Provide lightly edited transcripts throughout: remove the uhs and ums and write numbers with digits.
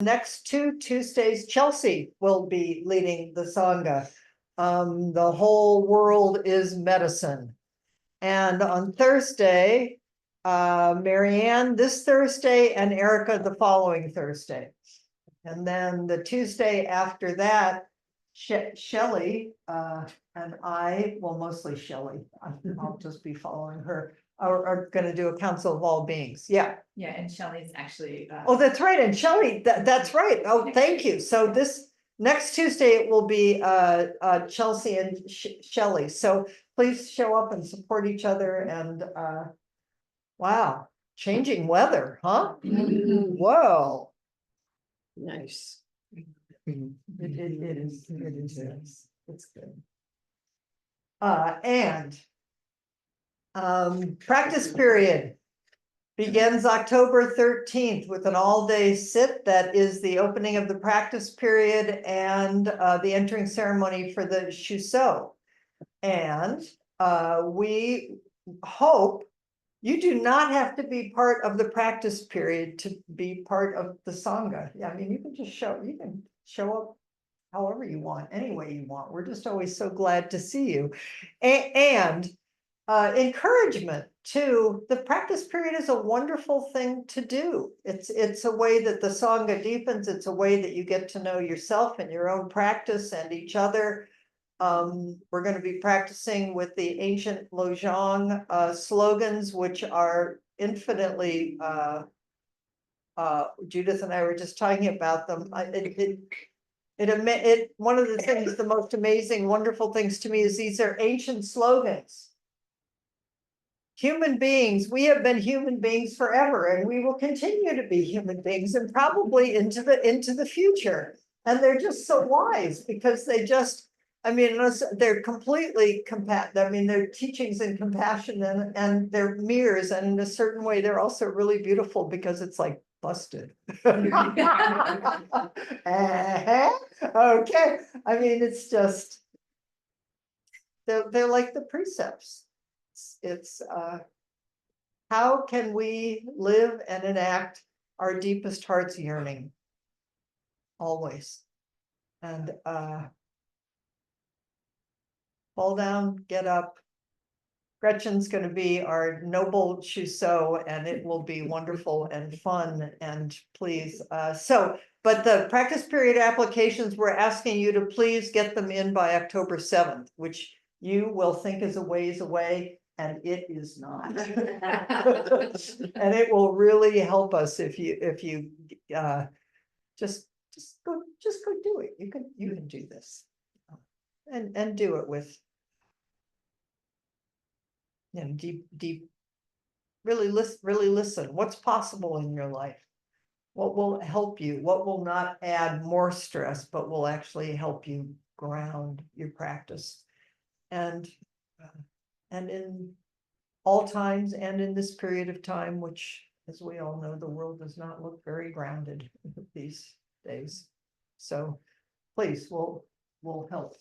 Next 2 Tuesdays, Chelsea will be leading the Sangha. The whole world is medicine. And on Thursday, Marianne this Thursday and Erica the following Thursday. And then the Tuesday after that, Shelley and I, well, mostly Shelley, I'll just be following her, are going to do a Council of All Beings. Yeah. Yeah, and Shelley's actually. Oh, that's right. And Shelley, that's right. Oh, thank you. So this next Tuesday, it will be Chelsea and Shelley. So please show up and support each other. And wow, changing weather, huh? Whoa. Nice. It is nice. It's good. And practice period begins October 13th with an all-day sit. That is the opening of the practice period and the entering ceremony for the Shuso. And we hope you do not have to be part of the practice period to be part of the Sangha. Yeah, I mean, you can show up however you want, any way you want. We're just always so glad to see you. And encouragement to the practice period is a wonderful thing to do. It's a way that the Sangha deepens. It's a way that you get to know yourself and your own practice and each other. We're going to be practicing with the ancient Lojong slogans, which are infinitely Judith and I were just talking about them. One of the things, the most amazing, wonderful things to me is these are ancient slogans. Human beings, we have been human beings forever, and we will continue to be human beings, and probably into the future. And they're just so wise because they just, I mean, they're completely I mean, they're teachings in compassion and they're mirrors, and in a certain way, they're also really beautiful because it's like busted. Okay, I mean, it's just they're like the precepts. It's how can we live and enact our deepest heart's yearning always, and fall down, get up. Gretchen's going to be our noble Shuso, and it will be wonderful and fun. And please, but the practice period applications, we're asking you to please get them in by October 7th, which you will think is a ways away, and it is not. And it will really help us if you just go do it. You can do this, and do it with deep, really listen. What's possible in your life? What will help you? What will not add more stress, but will actually help you ground your practice? And in all times and in this period of time, which, as we all know, the world does not look very grounded these days. So please, we'll help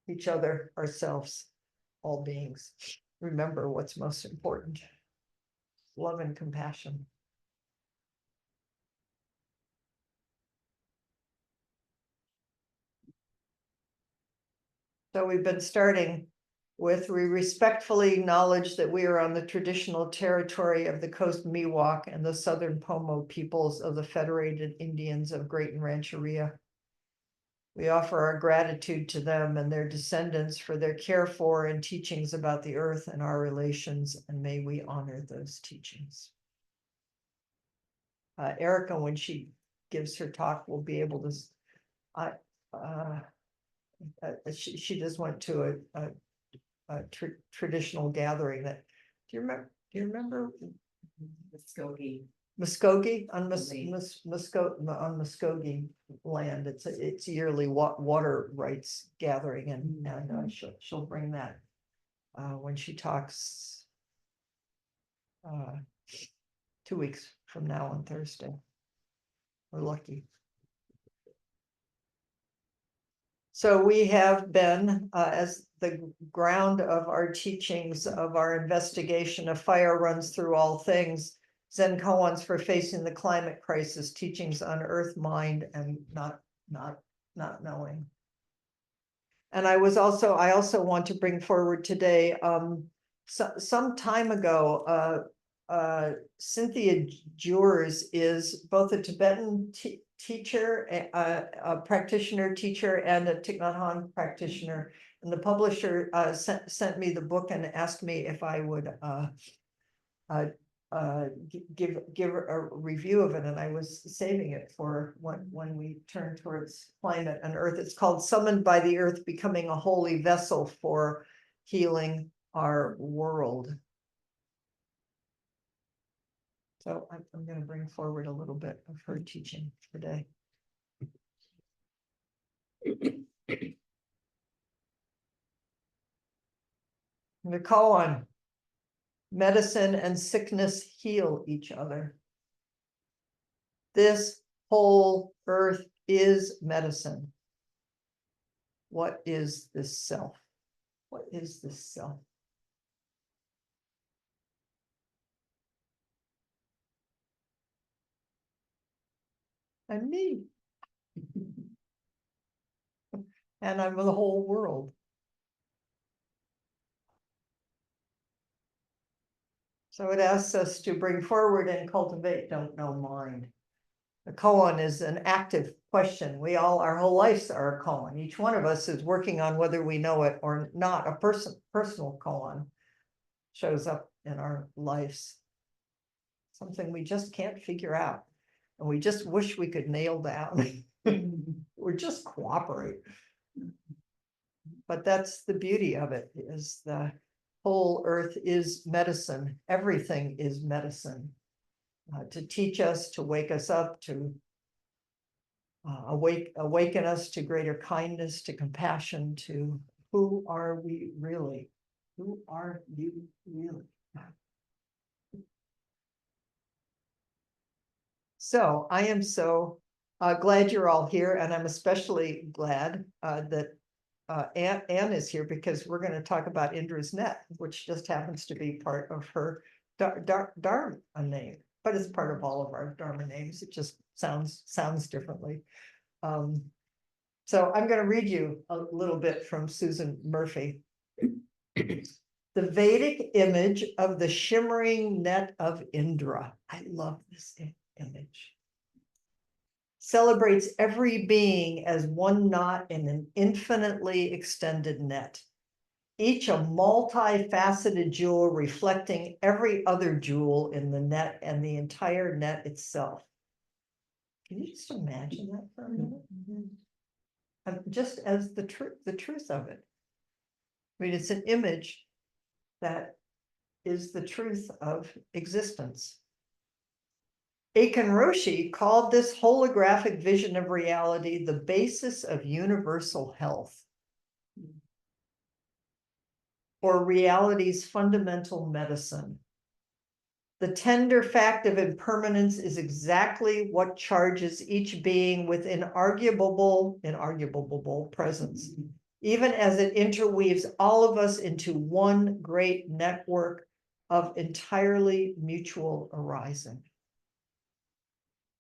each other, ourselves, all beings. Remember what's most important: love and compassion. So we've been starting with, we respectfully acknowledge that we are on the traditional territory of the Coast Miwok and the Southern Pomo peoples of the Federated Indians of Great and Rancheria. We offer our gratitude to them and their descendants for their care for and teachings about the earth and our relations, and may we honor those teachings. Erica, when she gives her talk, will be able to, she just went to a traditional gathering that, do you remember Muskogee on Muskogee land? It's a yearly water rights gathering, and she'll bring that when she talks 2 weeks from now on Thursday. We're lucky. So we have been, as the ground of our teachings, of our investigation of fire runs through all things, Zen koans for facing the climate crisis, teachings on earth, mind, and not knowing. And I also want to bring forward today, some time ago, Cynthia Jures is both a Tibetan teacher, a practitioner teacher, and a Thich Nhat Hanh practitioner. And the publisher sent me the book and asked me if I would give a review of it, and I was saving it for when we turn towards climate and earth. It's called Summoned by the Earth, Becoming a Holy Vessel for Healing Our World. So I'm going to bring forward a little bit of her teaching today. The koan, medicine and sickness heal each other. This whole earth is medicine. What is this self? What is this self? And me. And I'm the whole world. So it asks us to bring forward and cultivate don't know mind. The koan is an active question. We all, our whole lives are a koan. Each one of us is working on whether we know it or not. A personal koan shows up in our lives. Something we just can't figure out. And we just wish we could nail down. Or just cooperate. But that's the beauty of it, is the whole earth is medicine. Everything is medicine. To teach us, to wake us up, to awaken us to greater kindness, to compassion, to who are we really? Who are you really? So I am so glad you're all here, and I'm especially glad that Anne is here, because we're going to talk about Indra's net, which just happens to be part of her Dharma name, but it's part of all of our Dharma names. It just sounds differently. So I'm going to read you a little bit from Susan Murphy. The Vedic image of the shimmering net of Indra. I love this image. Celebrates every being as one knot in an infinitely extended net, each a multifaceted jewel reflecting every other jewel in the net and the entire net itself. Can you just imagine that for a minute? Just as the truth of it. I mean, it's an image that is the truth of existence. Aiken Roshi called this holographic vision of reality the basis of universal health, or reality's fundamental medicine. The tender fact of impermanence is exactly what charges each being with inarguable presence, even as it interweaves all of us into one great network of entirely mutual arising.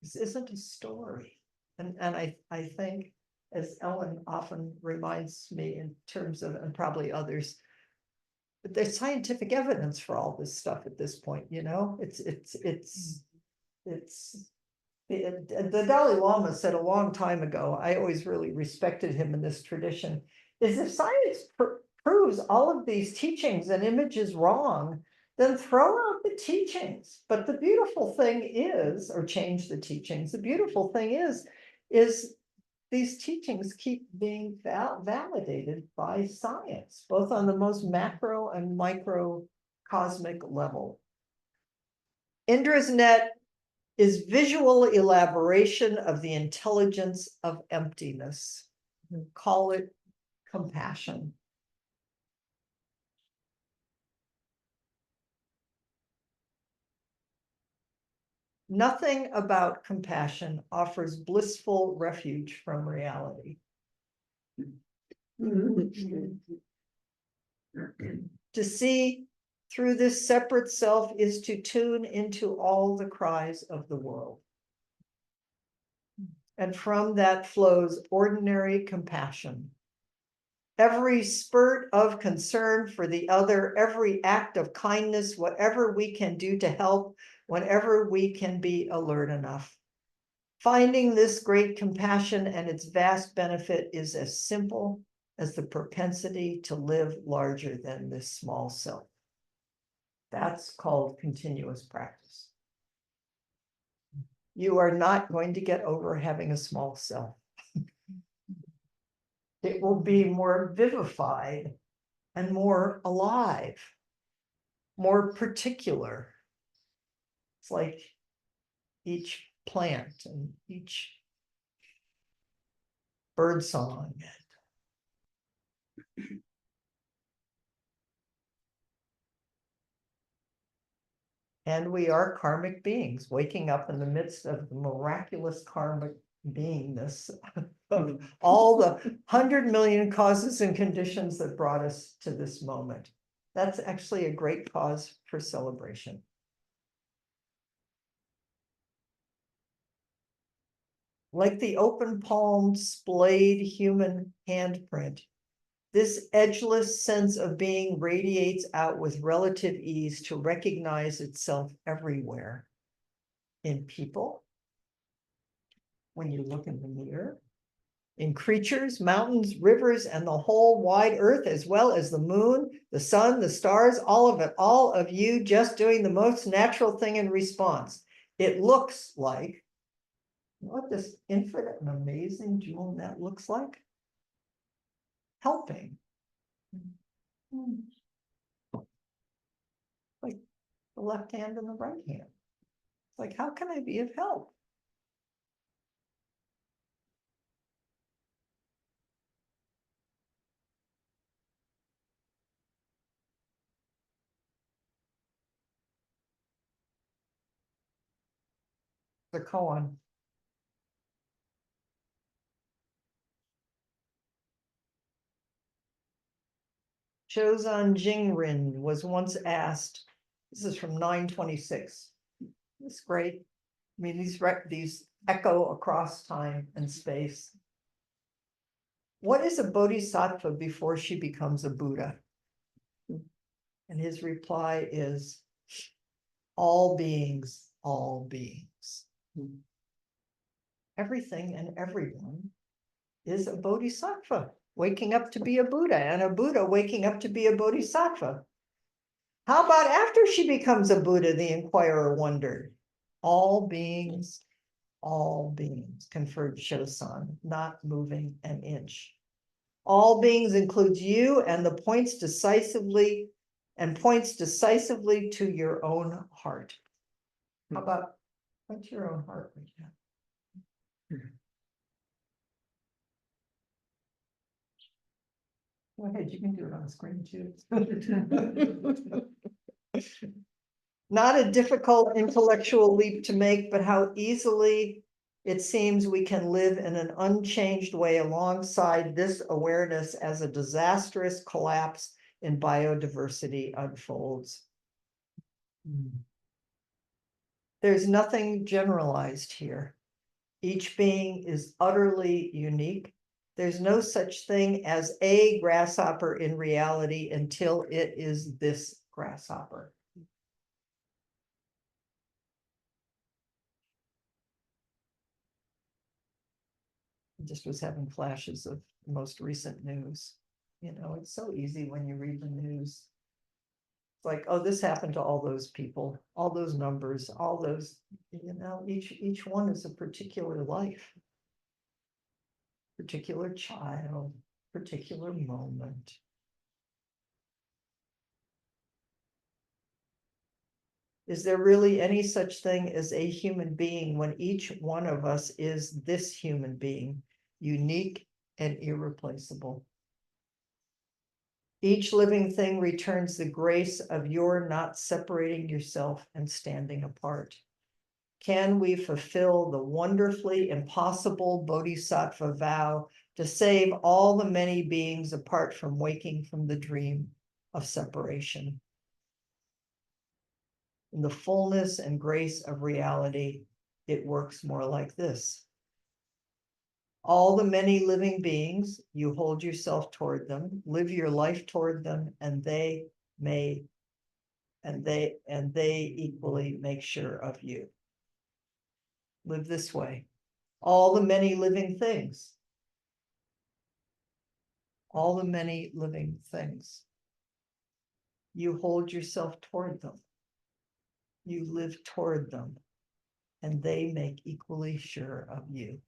This isn't a story. And I think, as Ellen often reminds me in terms of, and probably others, but there's scientific evidence for all this stuff at this point, you know. The Dalai Lama said a long time ago, I always really respected him in this tradition, is if science proves all of these teachings and images wrong, then throw out the teachings. But the beautiful thing is, or change the teachings, the beautiful thing is these teachings keep being validated by science, both on the most macro and microcosmic level. Indra's net is visual elaboration of the intelligence of emptiness. Call it compassion. Nothing about compassion offers blissful refuge from reality. To see through this separate self is to tune into all the cries of the world. And from that flows ordinary compassion. Every spurt of concern for the other, every act of kindness, whatever we can do to help, whenever we can be alert enough. Finding this great compassion and its vast benefit is as simple as the propensity to live larger than this small self. That's called continuous practice. You are not going to get over having a small self. It will be more vivified and more alive, more particular. It's like each plant and each bird song. And we are karmic beings waking up in the midst of the miraculous karmic beingness of all the 100 million causes and conditions that brought us to this moment. That's actually a great cause for celebration. Like the open palmed, splayed human handprint, this edgeless sense of being radiates out with relative ease to recognize itself everywhere. In people, when you look in the mirror, in creatures, mountains, rivers, and the whole wide earth, as well as the moon, the sun, the stars, all of it, all of you just doing the most natural thing in response. It looks like, you know what this infinite and amazing jewel net looks like? Helping. Like the left hand and the right hand. It's like, how can I be of help? The koan. Shozan Jingrin was once asked, this is from 926. It's great. I mean, these echo across time and space. What is a bodhisattva before she becomes a Buddha? And his reply is, all beings, all beings. Everything and everyone is a bodhisattva waking up to be a Buddha, and a Buddha waking up to be a bodhisattva. How about after she becomes a Buddha, the inquirer wondered. All beings, conferred Shozan, not moving an inch. All beings includes you and points decisively to your own heart. How about point to your own heart right now? Go ahead, you can do it on the screen too. Not a difficult intellectual leap to make, but how easily it seems we can live in an unchanged way alongside this awareness as a disastrous collapse in biodiversity unfolds. There's nothing generalized here. Each being is utterly unique. There's no such thing as a grasshopper in reality until it is this grasshopper. I just was having flashes of the most recent news. You know, it's so easy when you read the news. It's like, oh, this happened to all those people, all those numbers, all those, you know, each one is a particular life. Particular child, particular moment. Is there really any such thing as a human being when each one of us is this human being, unique and irreplaceable? Each living thing returns the grace of your not separating yourself and standing apart. Can we fulfill the wonderfully impossible bodhisattva vow to save all the many beings apart from waking from the dream of separation? In the fullness and grace of reality, it works more like this. All the many living beings, you hold yourself toward them, live your life toward them, and they equally make sure of you. Live this way. All the many living things. All the many living things. You hold yourself toward them. You live toward them, and they make equally sure of you.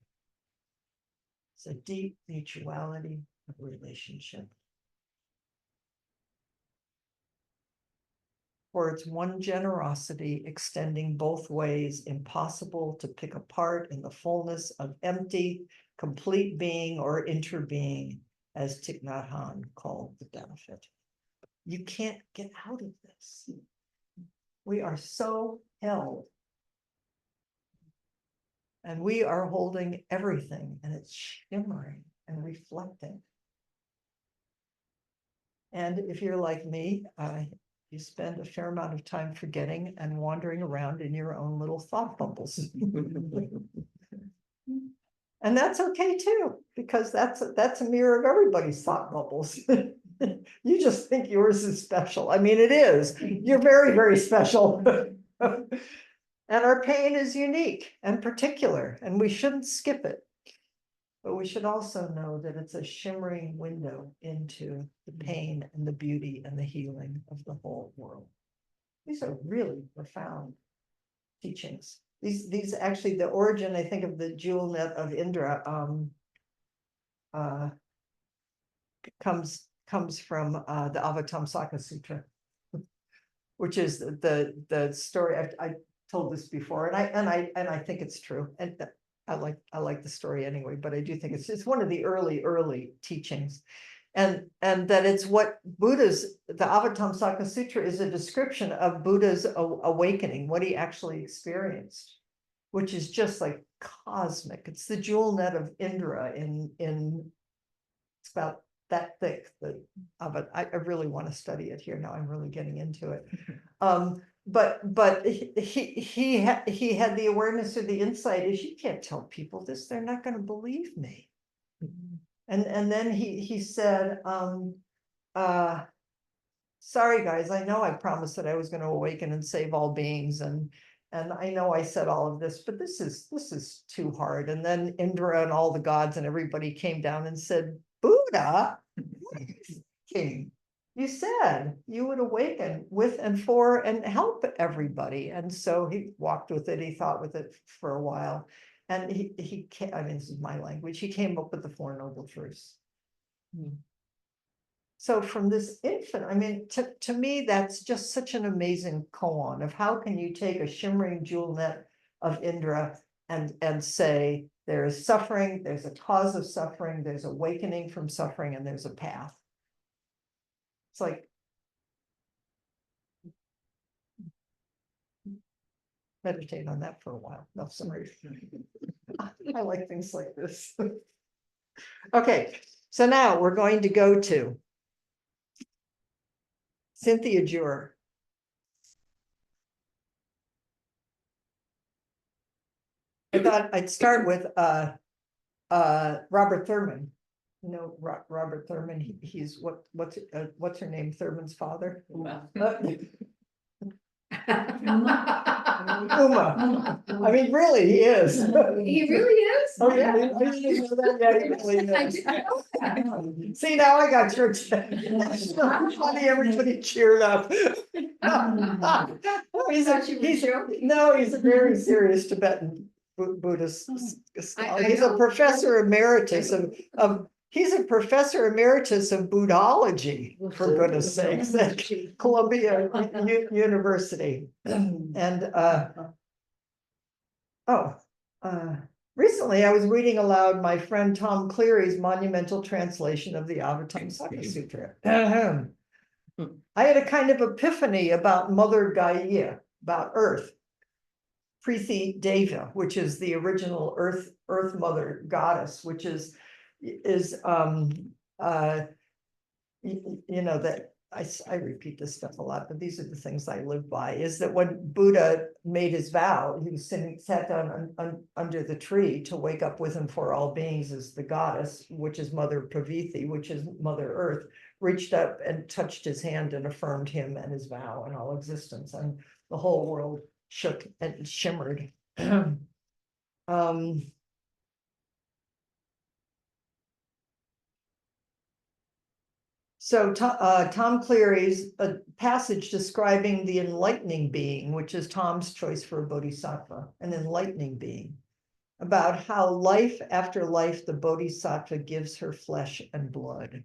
It's a deep mutuality of relationship. For it's one generosity extending both ways, impossible to pick apart in the fullness of empty, complete being or interbeing, as Thich Nhat Hanh called the benefit. You can't get out of this. We are so held. And we are holding everything, and it's shimmering and reflecting. And if you're like me, you spend a fair amount of time forgetting and wandering around in your own little thought bubbles. And that's okay too, because that's a mirror of everybody's thought bubbles. You just think yours is special. I mean, it is. You're very, very special. And our pain is unique and particular, and we shouldn't skip it. But we should also know that it's a shimmering window into the pain and the beauty and the healing of the whole world. These are really profound teachings. These actually, the origin, I think, of the jewel net of Indra comes from the Avatamsaka Sutra, which is the story. I told this before, and I think it's true, and I like the story anyway, but I do think it's one of the early teachings, and that it's what the Avatamsaka Sutra is a description of Buddha's awakening, what he actually experienced, which is just like cosmic. It's the jewel net of Indra in it's about that thick. I really want to study it here now. I'm really getting into it. But he had the awareness or the insight is you can't tell people this, they're not going to believe me. And then he said, sorry guys, I know I promised that I was going to awaken and save all beings, and I know I said all of this, but this is too hard. And then Indra and all the gods and everybody came down and said, Buddha, king, you said you would awaken with and for and help everybody. And so he walked with it, he thought with it for a while. And he I mean, this is my language, he came up with the Four Noble Truths. So from this infant, I mean, to me, that's just such an amazing koan of how can you take a shimmering jewel net of Indra and say there is suffering, there's a cause of suffering, there's awakening from suffering, and there's a path. It's like meditate on that for a while. No, sorry. I like things like this. Okay, so now we're going to go to Cynthia Jure. I thought I'd start with Robert Thurman. You know, Robert Thurman, he's what's her name? Thurman's father? Uma. I mean, really, he is. He really is? Oh, yeah, I didn't know that. Yeah, he really I is. didn't know that. See, now I got your attention. Funny, everybody cheered up. He's a very serious Tibetan Buddhist scholar. He's a professor emeritus of he's a professor emeritus of Buddhology, for goodness sakes, at Columbia University. And recently I was reading aloud my friend Tom Cleary's monumental translation of the Avatamsaka Sutra. I had a kind of epiphany about Mother Gaia, about Earth. Preeti Deva, which is the original Earth Mother goddess, which is you know, that I repeat this stuff a lot, but these are the things I live by, is that when Buddha made his vow, he was sat down under the tree to wake up with him for all beings as the goddess, which is Mother Pravithi, which is Mother Earth, reached up and touched his hand and affirmed him and his vow and all existence, and the whole world shook and shimmered. So Tom Cleary's a passage describing the enlightening being, which is Tom's choice for a bodhisattva, an enlightening being, about how life after life the bodhisattva gives her flesh and blood.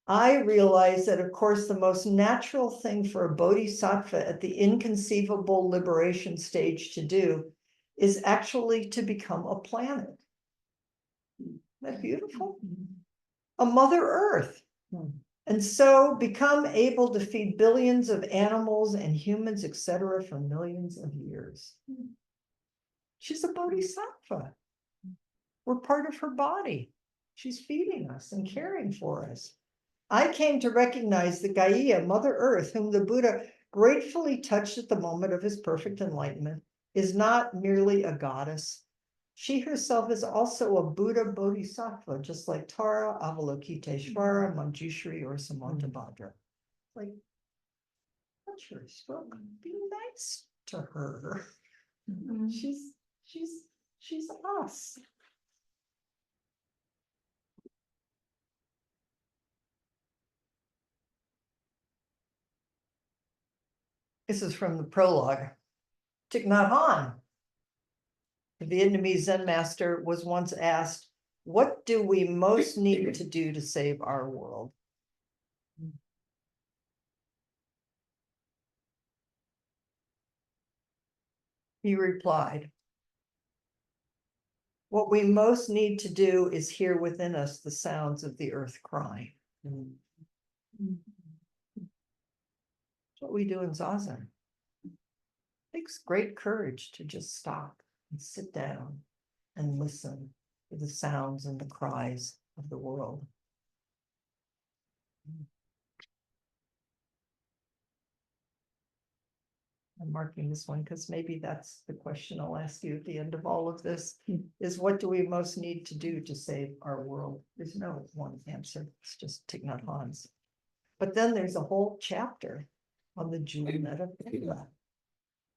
I realize that, of course, the most natural thing for a bodhisattva at the inconceivable liberation stage to do is actually to become a planet. Isn't that beautiful? A Mother Earth. And so become able to feed billions of animals and humans, etc., for millions of years. She's a bodhisattva. We're part of her body. She's feeding us and caring for us. I came to recognize the Gaia, Mother Earth, whom the Buddha gratefully touched at the moment of his perfect enlightenment, is not merely a goddess. She herself is also a Buddha Bodhisattva, just like Tara, Avalokiteshvara, Manjushri, or Samantabhadra. Like, touch her stroke, be nice to her. She's us. This is from the prologue. Thich Nhat Hanh, the Vietnamese Zen master, was once asked, "What do we most need to do to save our world?" He replied, "What we most need to do is hear within us the sounds of the earth crying." That's what we do in Zazen. It takes great courage to just stop and sit down and listen to the sounds and the cries of the world. I'm marking this one because maybe that's the question I'll ask you at the end of all of this, is what do we most need to do to save our world? There's no one answer. It's just Thich Nhat Hanh's. But then there's a whole chapter on the Jewel Metta.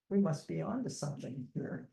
We must be on to something here.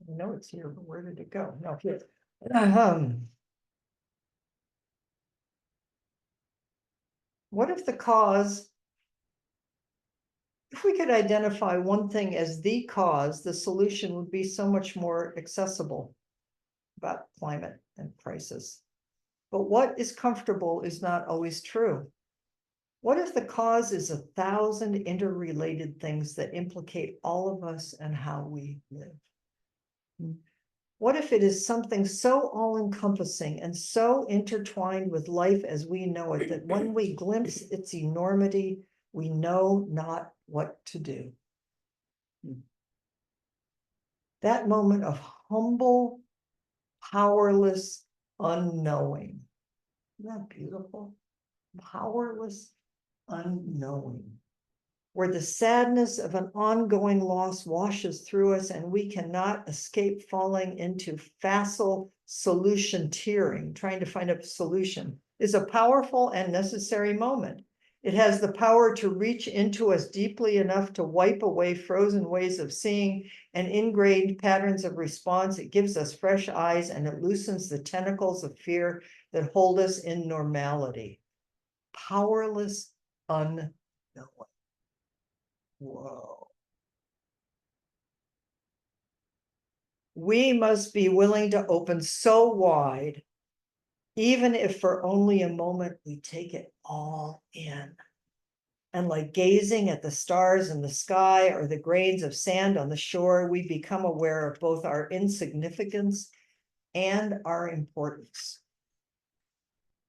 I know it's here, but where did it go? No, here. What if the cause, if we could identify one thing as the cause, the solution would be so much more accessible about climate and crisis. But what is comfortable is not always true. What if the cause is 1,000 interrelated things that implicate all of us and how we live? What if it is something so all-encompassing and so intertwined with life as we know it, that when we glimpse its enormity, we know not what to do? That moment of humble, powerless unknowing. Isn't that beautiful? Powerless unknowing, where the sadness of an ongoing loss washes through us and we cannot escape falling into facile solution tearing, trying to find a solution, is a powerful and necessary moment. It has the power to reach into us deeply enough to wipe away frozen ways of seeing and ingrained patterns of response. It gives us fresh eyes and it loosens the tentacles of fear that hold us in normality. Powerless unknowing. Whoa. We must be willing to open so wide Even if for only a moment we take it all in. And like gazing at the stars in the sky or the grains of sand on the shore, we become aware of both our insignificance and our importance.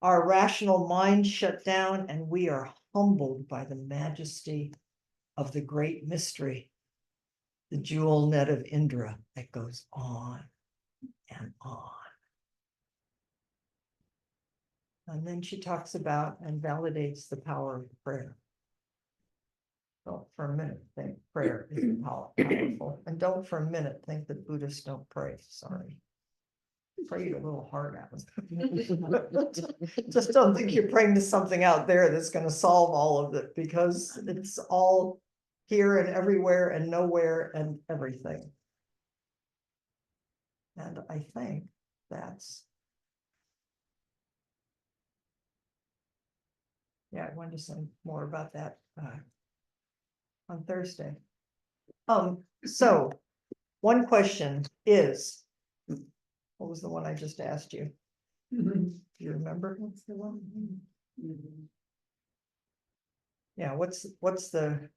Our rational minds shut down and we are humbled by the majesty of the great mystery, the jewel net of Indra that goes on and on. And then she talks about and validates the power of prayer. Don't for a minute think prayer isn't powerful, and don't for a minute think that Buddhists don't pray, sorry. Pray your little heart out. Just don't think you're praying to something out there that's gonna solve all of it, because it's all here and everywhere and nowhere and everything. And I think that's. Yeah, I wanted to say more about that on Thursday. So one question is, what was the one I just asked you? Do you remember? What's the one? Yeah, what's the,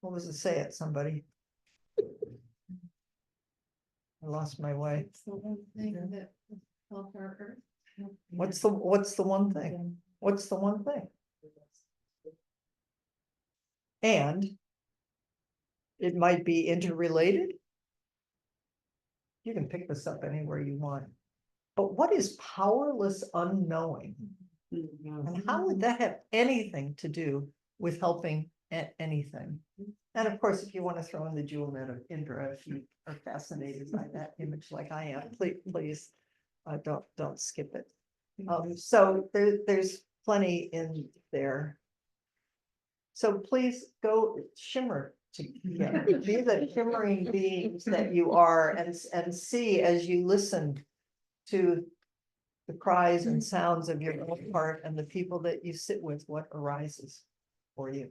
what was it, say it, somebody? I lost my way. It's the one thing that will help our earth. What's the one thing? What's the one thing? And it might be interrelated. You can pick this up anywhere you want. But what is powerless unknowing? And how would that have anything to do with helping at anything? And of course, if you want to throw in the jewel net of Indra, if you are fascinated by that image like I am, please don't skip it. So there's plenty in there. So please go shimmer together. Be the shimmering beings that you are, and see as you listen to the cries and sounds of your own heart and the people that you sit with, what arises for you.